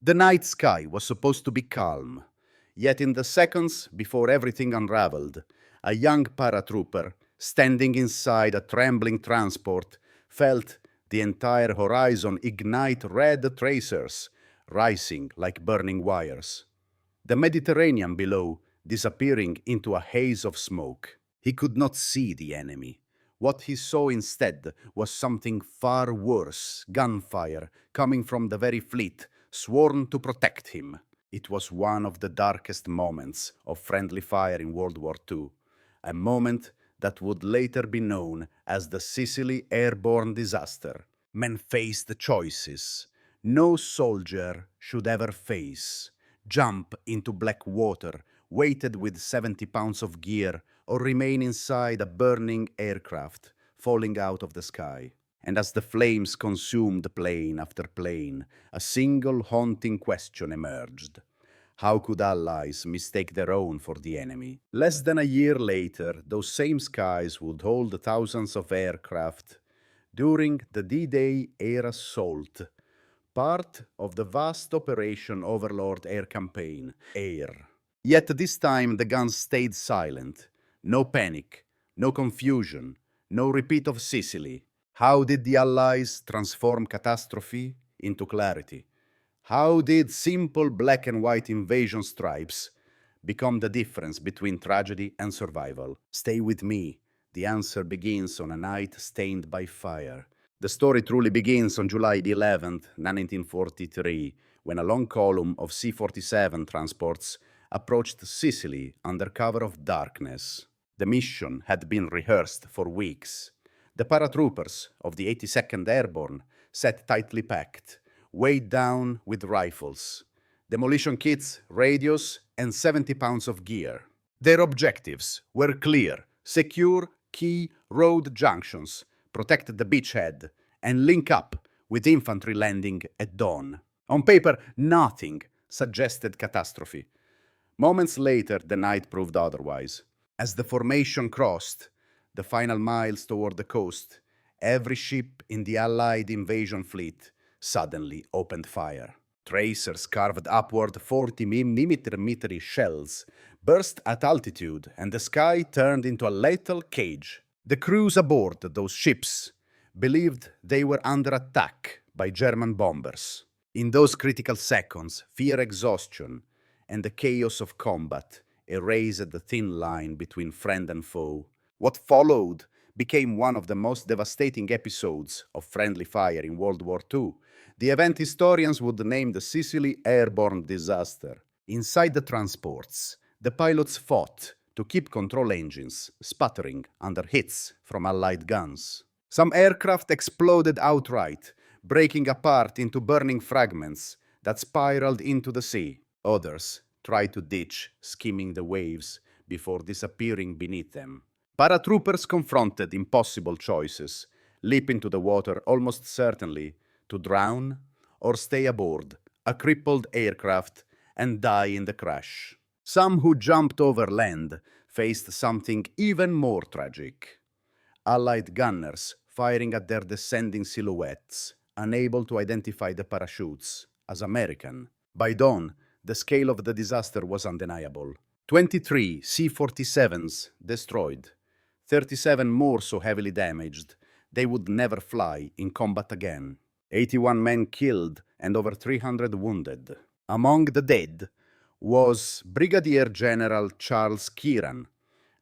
The night sky was supposed to be calm, yet in the seconds before everything unraveled, a young paratrooper, standing inside a trembling transport, felt the entire horizon ignite red tracers, rising like burning wires. The Mediterranean below disappearing into a haze of smoke. He could not see the enemy. What he saw instead was something far worse, gunfire coming from the very fleet sworn to protect him. It was one of the darkest moments of friendly fire in World War II, a moment that would later be known as the Sicily airborne disaster. Men faced choices no soldier should ever face: jump into black water, weighted with 70 pounds of gear, or remain inside a burning aircraft falling out of the sky. And as the flames consumed plane after plane, a single haunting question emerged. How could allies mistake their own for the enemy? Less than a year later, those same skies would hold thousands of aircraft during the D-Day air assault, part of the vast Operation Overlord air campaign, AIR. Yet this time the guns stayed silent. No panic, no confusion, no repeat of Sicily. How did the Allies transform catastrophe into clarity? How did simple black and white invasion stripes become the difference between tragedy and survival? Stay with me. The answer begins on a night stained by fire. The story truly begins on July the 11th, 1943, when a long column of C-47 transports approached Sicily under cover of darkness. The mission had been rehearsed for weeks. The paratroopers of the 82nd Airborne sat tightly packed, weighed down with rifles, demolition kits, radios, and 70 pounds of gear. Their objectives were clear: secure key road junctions, protect the beachhead, and link up with infantry landing at dawn. On paper, nothing suggested catastrophe. Moments later, the night proved otherwise. As the formation crossed the final miles toward the coast, every ship in the Allied invasion fleet suddenly opened fire. Tracers carved upward 40mm shells burst at altitude, and the sky turned into a lethal cage. The crews aboard those ships believed they were under attack by German bombers. In those critical seconds, fear, exhaustion, and the chaos of combat erased the thin line between friend and foe. What followed became one of the most devastating episodes of friendly fire in World War II. The event historians would name the Sicily airborne disaster. Inside the transports, the pilots fought to keep control engines sputtering under hits from Allied guns. Some aircraft exploded outright, breaking apart into burning fragments that spiraled into the sea. Others tried to ditch, skimming the waves before disappearing beneath them. Paratroopers confronted impossible choices: leap into the water, almost certainly to drown, or stay aboard a crippled aircraft and die in the crash. Some who jumped over land faced something even more tragic: Allied gunners firing at their descending silhouettes, unable to identify the parachutes as American. By dawn, the scale of the disaster was undeniable. 23 C-47s destroyed, 37 more so heavily damaged they would never fly in combat again. 81 men killed and over 300 wounded. Among the dead was Brigadier General Charles Kieran,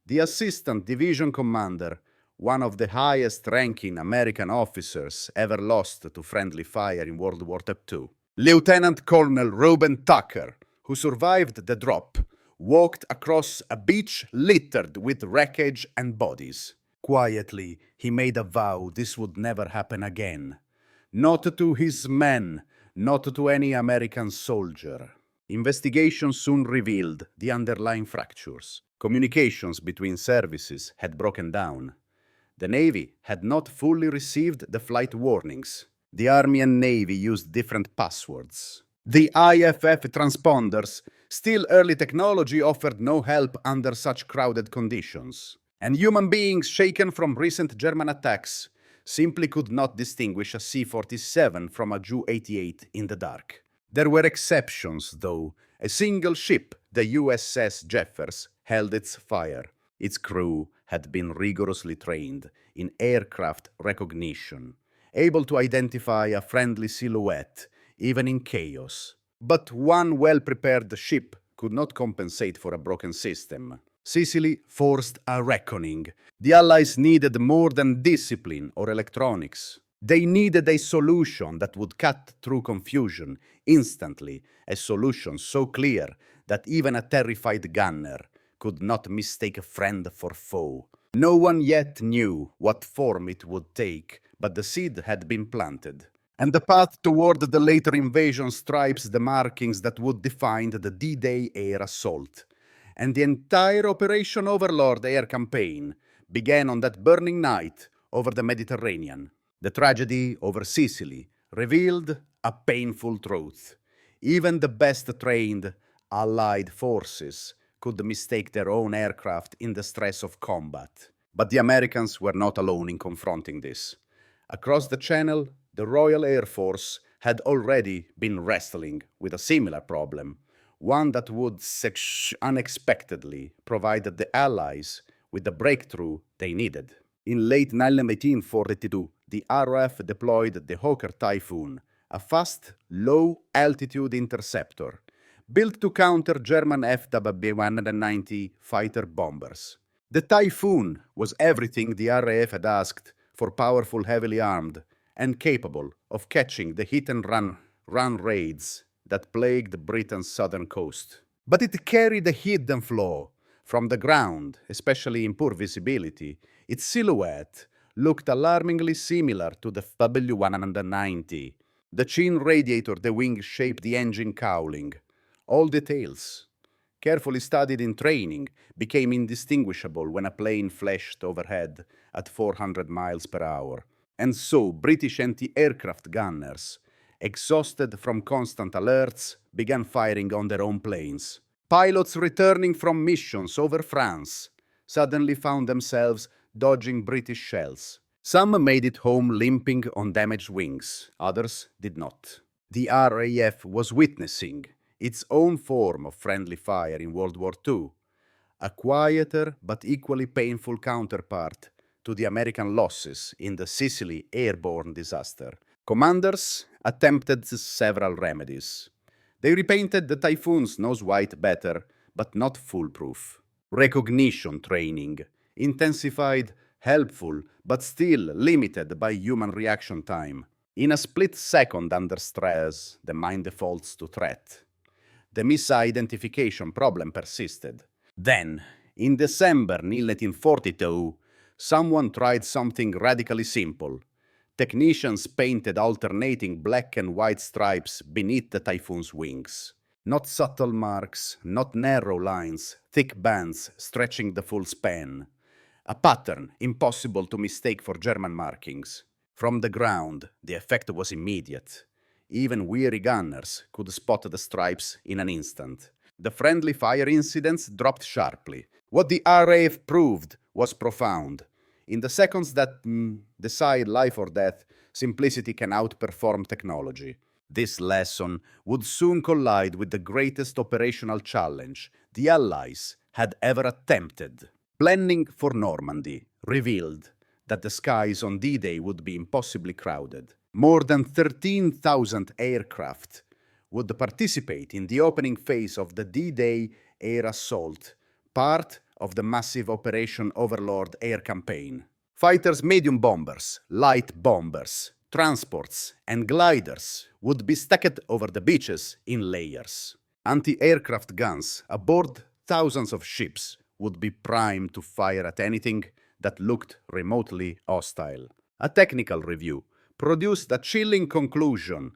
the Assistant Division Commander, one of the highest-ranking American officers ever lost to friendly fire in World War II. Lieutenant Colonel Reuben Tucker, who survived the drop, walked across a beach littered with wreckage and bodies. Quietly, he made a vow this would never happen again. Not to his men, not to any American soldier. Investigation soon revealed the underlying fractures. Communications between services had broken down. The Navy had not fully received the flight warnings. The Army and Navy used different passwords. The IFF transponders, still early technology, offered no help under such crowded conditions. And human beings shaken from recent German attacks simply could not distinguish a C-47 from a Ju-88 in the dark. There were exceptions, though. A single ship, the USS Jeffers, held its fire. Its crew had been rigorously trained in aircraft recognition, able to identify a friendly silhouette even in chaos. But one well-prepared ship could not compensate for a broken system. Sicily forced a reckoning. The Allies needed more than discipline or electronics. They needed a solution that would cut through confusion instantly, a solution so clear that even a terrified gunner could not mistake friend for foe. No one yet knew what form it would take, but the seed had been planted. And the path toward the later invasion stripes the markings that would define the D-Day air assault. And the entire Operation Overlord air campaign began on that burning night over the Mediterranean. The tragedy over Sicily revealed a painful truth. Even the best trained Allied forces could mistake their own aircraft in the stress of combat. But the Americans were not alone in confronting this. Across the Channel, the Royal Air Force had already been wrestling with a similar problem, one that would unexpectedly provide the Allies with the breakthrough they needed. In late 1942, the RAF deployed the Hawker Typhoon, a fast, low-altitude interceptor, built to counter German FW-190 fighter bombers. The Typhoon was everything the RAF had asked for, powerful, heavily armed, and capable of catching the hit-and-run raids that plagued Britain's southern coast. But it carried a hidden flaw. From the ground, especially in poor visibility, its silhouette looked alarmingly similar to the FW-190. The chin radiator, the wing shape, the engine cowling. All details, carefully studied in training, became indistinguishable when a plane flashed overhead at 400 miles per hour. And so British anti-aircraft gunners, exhausted from constant alerts, began firing on their own planes. Pilots returning from missions over France suddenly found themselves dodging British shells. Some made it home limping on damaged wings, others did not. The RAF was witnessing its own form of friendly fire in World War II, a quieter but equally painful counterpart to the American losses in the Sicily airborne disaster. Commanders attempted several remedies. They repainted the Typhoon's nose white better, but not foolproof. Recognition training, intensified, helpful, but still limited by human reaction time. In a split second under stress, the mind defaults to threat. The misidentification problem persisted. Then, in December 1942, someone tried something radically simple. Technicians painted alternating black and white stripes beneath the Typhoon's wings. Not subtle marks, not narrow lines, thick bands stretching the full span. A pattern impossible to mistake for German markings. From the ground, the effect was immediate. Even weary gunners could spot the stripes in an instant. The friendly fire incidents dropped sharply. What the RAF proved was profound. In the seconds that decide life or death, simplicity can outperform technology. This lesson would soon collide with the greatest operational challenge the Allies had ever attempted. Planning for Normandy revealed that the skies on D-Day would be impossibly crowded. More than 13,000 aircraft would participate in the opening phase of the D-Day air assault, part of the massive Operation Overlord air campaign. Fighters, medium bombers, light bombers, transports, and gliders would be stacked over the beaches in layers. Anti-aircraft guns aboard thousands of ships would be primed to fire at anything that looked remotely hostile. A technical review produced a chilling conclusion.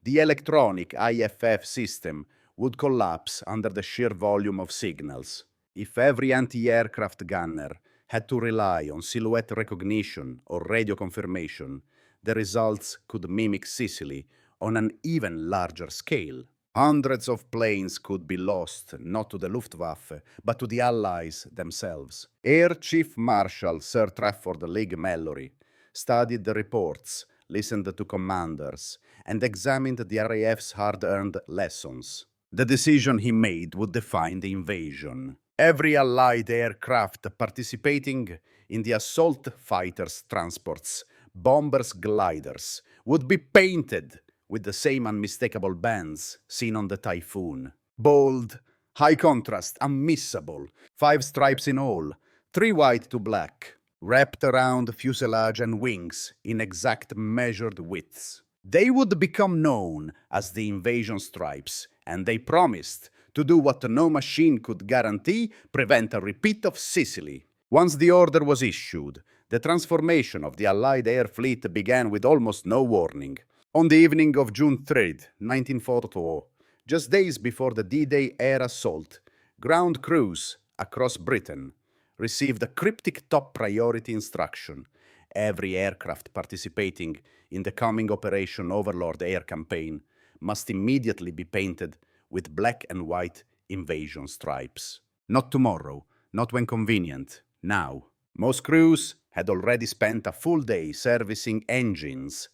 The electronic IFF system would collapse under the sheer volume of signals. If every anti-aircraft gunner had to rely on silhouette recognition or radio confirmation, the results could mimic Sicily on an even larger scale. Hundreds of planes could be lost, not to the Luftwaffe, but to the Allies themselves. Air Chief Marshal Sir Trafford Leigh Mallory studied the reports listened to commanders, and examined the RAF's hard-earned lessons. The decision he made would define the invasion. Every Allied aircraft participating in the assault fighters' transports, bombers' gliders, would be painted with the same unmistakable bands seen on the Typhoon. Bold, high contrast, unmissable, 5 stripes in all, 3 white to black, wrapped around fuselage and wings in exact measured widths. They would become known as the invasion stripes, and they promised to do what no machine could guarantee: prevent a repeat of Sicily. Once the order was issued, the transformation of the Allied air fleet began with almost no warning. On the evening of June 3rd, 1944, just days before the D-Day air assault, ground crews across Britain received a cryptic top priority instruction. Every aircraft participating in the coming Operation Overlord air campaign must immediately be painted with black and white invasion stripes. Not tomorrow, not when convenient, now. Most crews had already spent a full day servicing engines,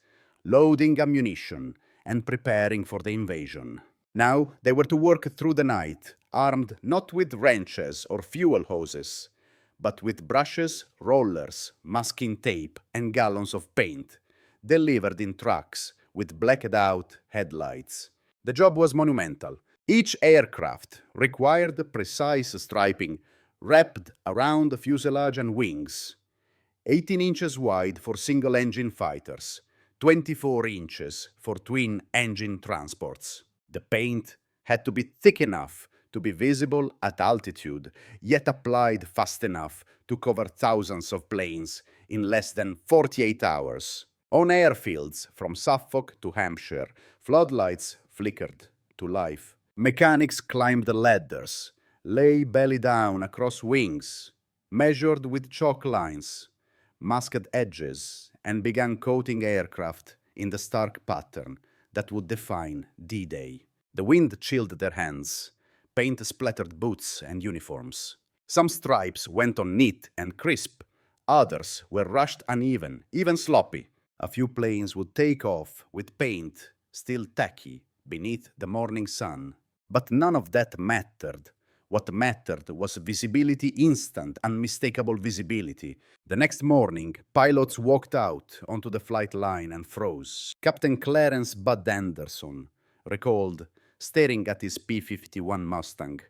loading ammunition, and preparing for the invasion. Now they were to work through the night, armed not with wrenches or fuel hoses, but with brushes, rollers, masking tape, and gallons of paint, delivered in trucks with blacked-out headlights. The job was monumental. Each aircraft required precise striping wrapped around the fuselage and wings, 18 inches wide for single-engine fighters, 24 inches for twin-engine transports. The paint had to be thick enough to be visible at altitude, yet applied fast enough to cover thousands of planes in less than 48 hours. On airfields from Suffolk to Hampshire, floodlights flickered to life. Mechanics climbed the ladders, lay belly down across wings, measured with chalk lines, masked edges, and began coating aircraft in the stark pattern that would define D-Day. The wind chilled their hands, paint splattered boots and uniforms. Some stripes went on neat and crisp, others were rushed uneven, even sloppy. A few planes would take off with paint still tacky beneath the morning sun. But none of that mattered. What mattered was visibility, instant, unmistakable visibility. The next morning, pilots walked out onto the flight line and froze. Captain Clarence Bud Anderson recalled, staring at his P-51 Mustang,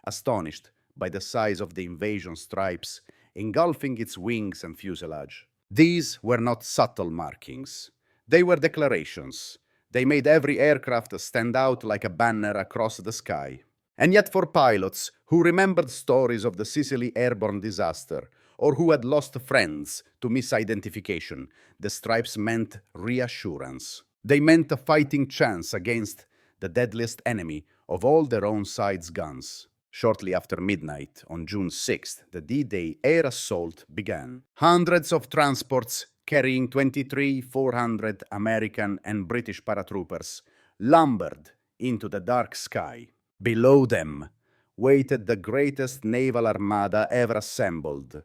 astonished by the size of the invasion stripes engulfing its wings and fuselage. These were not subtle markings. They were declarations. They made every aircraft stand out like a banner across the sky. And yet for pilots who remembered stories of the Sicily airborne disaster, or who had lost friends to misidentification, the stripes meant reassurance. They meant a fighting chance against the deadliest enemy of all their own side's guns. Shortly after midnight on June 6th, the D-Day air assault began. Hundreds of transports carrying 23,400 American and British paratroopers lumbered into the dark sky. Below them waited the greatest naval armada ever assembled,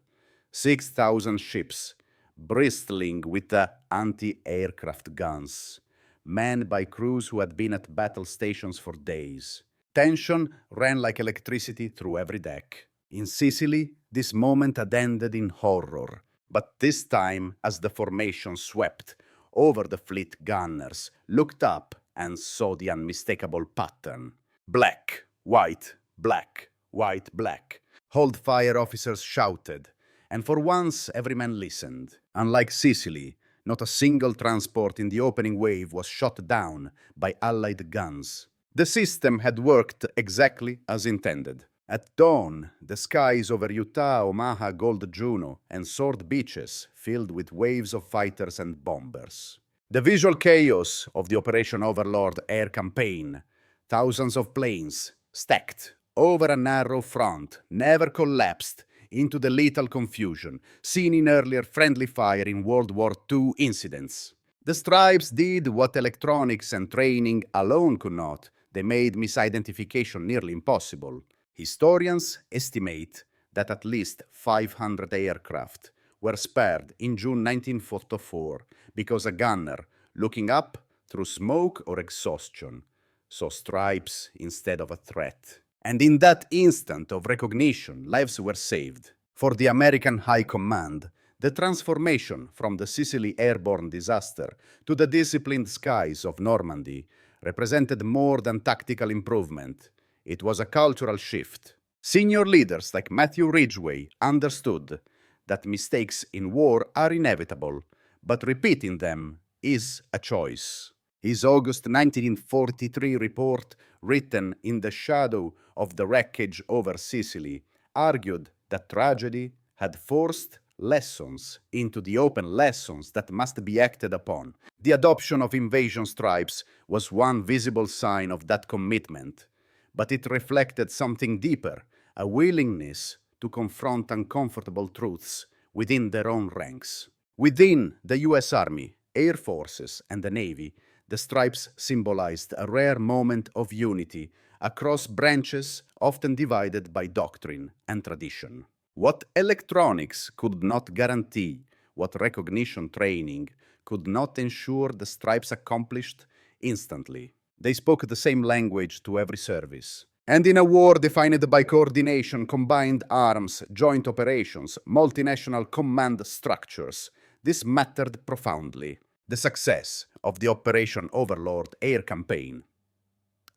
6,000 ships, bristling with anti-aircraft guns, manned by crews who had been at battle stations for days. Tension ran like electricity through every deck. In Sicily, this moment had ended in horror, but this time, as the formation swept over the fleet, gunners looked up and saw the unmistakable pattern. Black, white, black, white, black. Hold fire officers shouted, and for once every man listened. Unlike Sicily, not a single transport in the opening wave was shot down by Allied guns. The system had worked exactly as intended. At dawn, the skies over Utah, Omaha, Gold Juno, and Sword beaches filled with waves of fighters and bombers. The visual chaos of the Operation Overlord air campaign, thousands of planes stacked over a narrow front, never collapsed into the lethal confusion seen in earlier friendly fire in World War II incidents. The stripes did what electronics and training alone could not. They made misidentification nearly impossible. Historians estimate that at least 500 aircraft were spared in June 1944 because a gunner looking up through smoke or exhaustion, saw stripes instead of a threat. And in that instant of recognition, lives were saved. For the American High Command, the transformation from the Sicily airborne disaster to the disciplined skies of Normandy represented more than tactical improvement. It was a cultural shift. Senior leaders like Matthew Ridgway understood that mistakes in war are inevitable, but repeating them is a choice. His August 1943 report, written in the shadow of the wreckage over Sicily, argued that tragedy had forced lessons into the open lessons that must be acted upon. The adoption of invasion stripes was one visible sign of that commitment, but it reflected something deeper, a willingness to confront uncomfortable truths within their own ranks. Within the US Army, Air Forces, and the Navy, the stripes symbolized a rare moment of unity across branches often divided by doctrine and tradition. What electronics could not guarantee, what recognition training could not ensure, the stripes accomplished instantly. They spoke the same language to every service. And in a war defined by coordination, combined arms, joint operations, multinational command structures, this mattered profoundly. The success of the Operation Overlord air campaign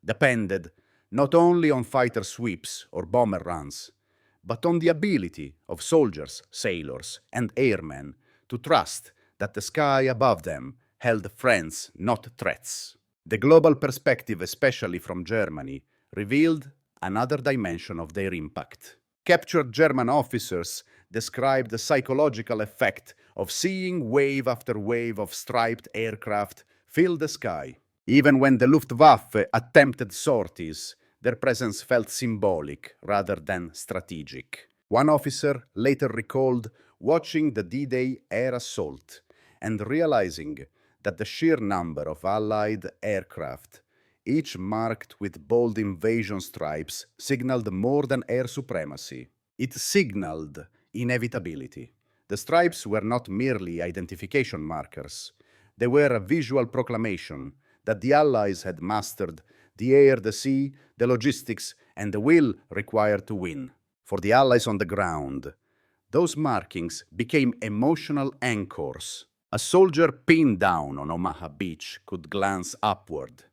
depended not only on fighter sweeps or bomber runs, but on the ability of soldiers, sailors, and airmen to trust that the sky above them held friends, not threats. The global perspective, especially from Germany, revealed another dimension of their impact. Captured German officers described the psychological effect of seeing wave after wave of striped aircraft fill the sky. Even when the Luftwaffe attempted sorties, their presence felt symbolic rather than strategic. One officer later recalled watching the D-Day air assault and realizing that the sheer number of Allied aircraft, each marked with bold invasion stripes, signaled more than air supremacy. It signaled inevitability. The stripes were not merely identification markers. They were a visual proclamation that the Allies had mastered the air, the sea, the logistics, and the will required to win. For the Allies on the ground, those markings became emotional anchors. A soldier pinned down on Omaha Beach could glance upward,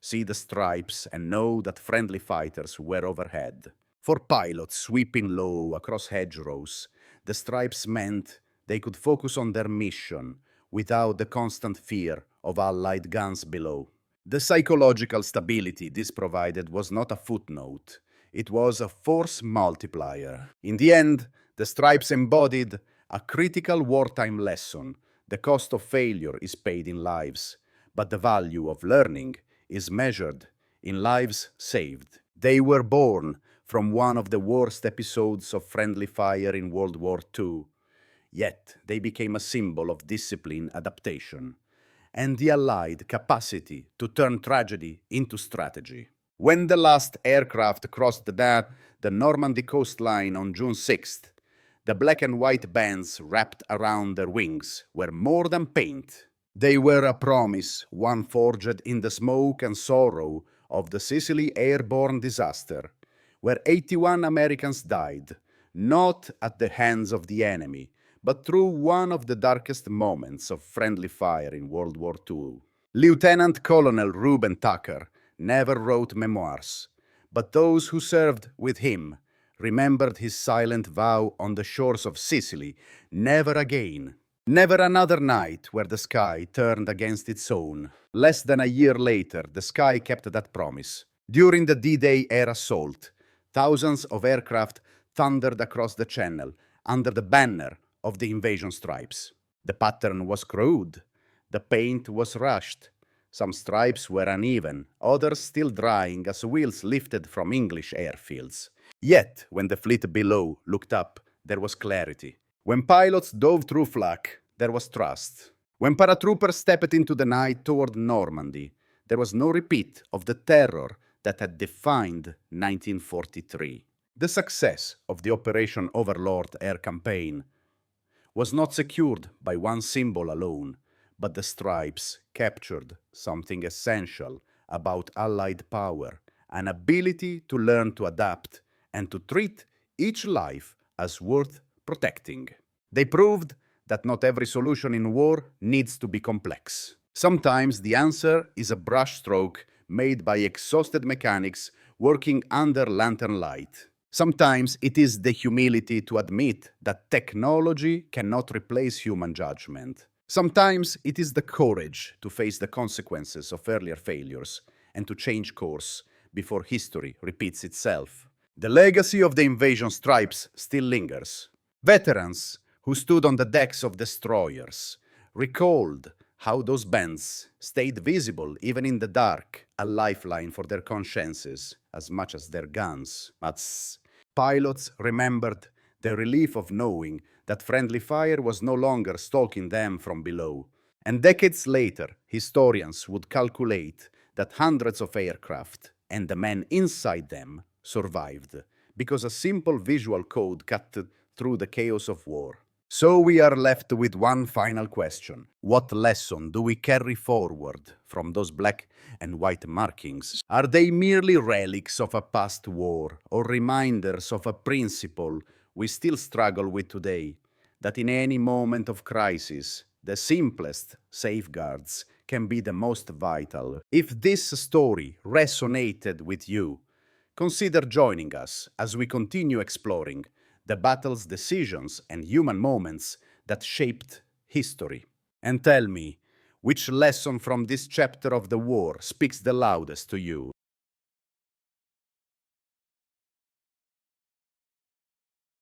see the stripes, and know that friendly fighters were overhead. For pilots sweeping low across hedgerows, the stripes meant they could focus on their mission without the constant fear of Allied guns below. The psychological stability this provided was not a footnote. It was a force multiplier. In the end, the stripes embodied a critical wartime lesson. The cost of failure is paid in lives, but the value of learning is measured in lives saved. They were born from one of the worst episodes of friendly fire in World War II, yet they became a symbol of discipline, adaptation, and the Allied capacity to turn tragedy into strategy. When the last aircraft crossed the Normandy coastline on June 6th, the black and white bands wrapped around their wings were more than paint. They were a promise, one forged in the smoke and sorrow of the Sicily airborne disaster, where 81 Americans died, not at the hands of the enemy, but through one of the darkest moments of friendly fire in World War II. Lieutenant Colonel Reuben Tucker never wrote memoirs, but those who served with him remembered his silent vow on the shores of Sicily: never again. Never another night where the sky turned against its own. Less than a year later, the sky kept that promise. During the D-Day air assault, thousands of aircraft thundered across the channel under the banner of the invasion stripes. The pattern was crude. The paint was rushed. Some stripes were uneven, others still drying as wheels lifted from English airfields. Yet, when the fleet below looked up, there was clarity. When pilots dove through flak, there was trust. When paratroopers stepped into the night toward Normandy, there was no repeat of the terror that had defined 1943. The success of the Operation Overlord air campaign was not secured by one symbol alone, But the stripes captured something essential about Allied power, an ability to learn to adapt and to treat each life as worth protecting. They proved that not every solution in war needs to be complex. Sometimes the answer is a brushstroke made by exhausted mechanics working under lantern light. Sometimes it is the humility to admit that technology cannot replace human judgment. Sometimes it is the courage to face the consequences of earlier failures and to change course before history repeats itself. The legacy of the invasion stripes still lingers. Veterans who stood on the decks of destroyers recalled how those bands stayed visible even in the dark, a lifeline for their consciences as much as their guns. But pilots remembered the relief of knowing that friendly fire was no longer stalking them from below. And decades later, historians would calculate that hundreds of aircraft and the men inside them survived because a simple visual code cut through the chaos of war. So we are left with one final question. What lesson do we carry forward from those black and white markings? Are they merely relics of a past war or reminders of a principle we still struggle with today? That in any moment of crisis, the simplest safeguards can be the most vital. If this story resonated with you, consider joining us as we continue exploring the battles, decisions, and human moments that shaped history. And tell me, which lesson from this chapter of the war speaks the loudest to you?